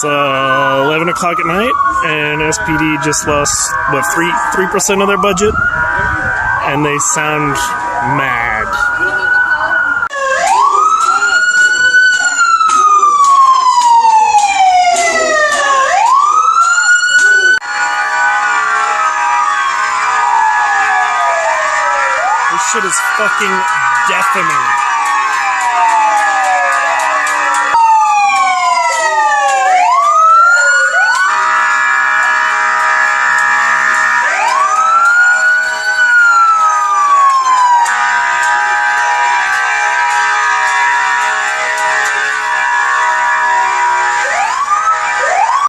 It's 11 o'clock at night, and SPD just lost, 3% of their budget? And they sound mad. This shit is fucking deafening.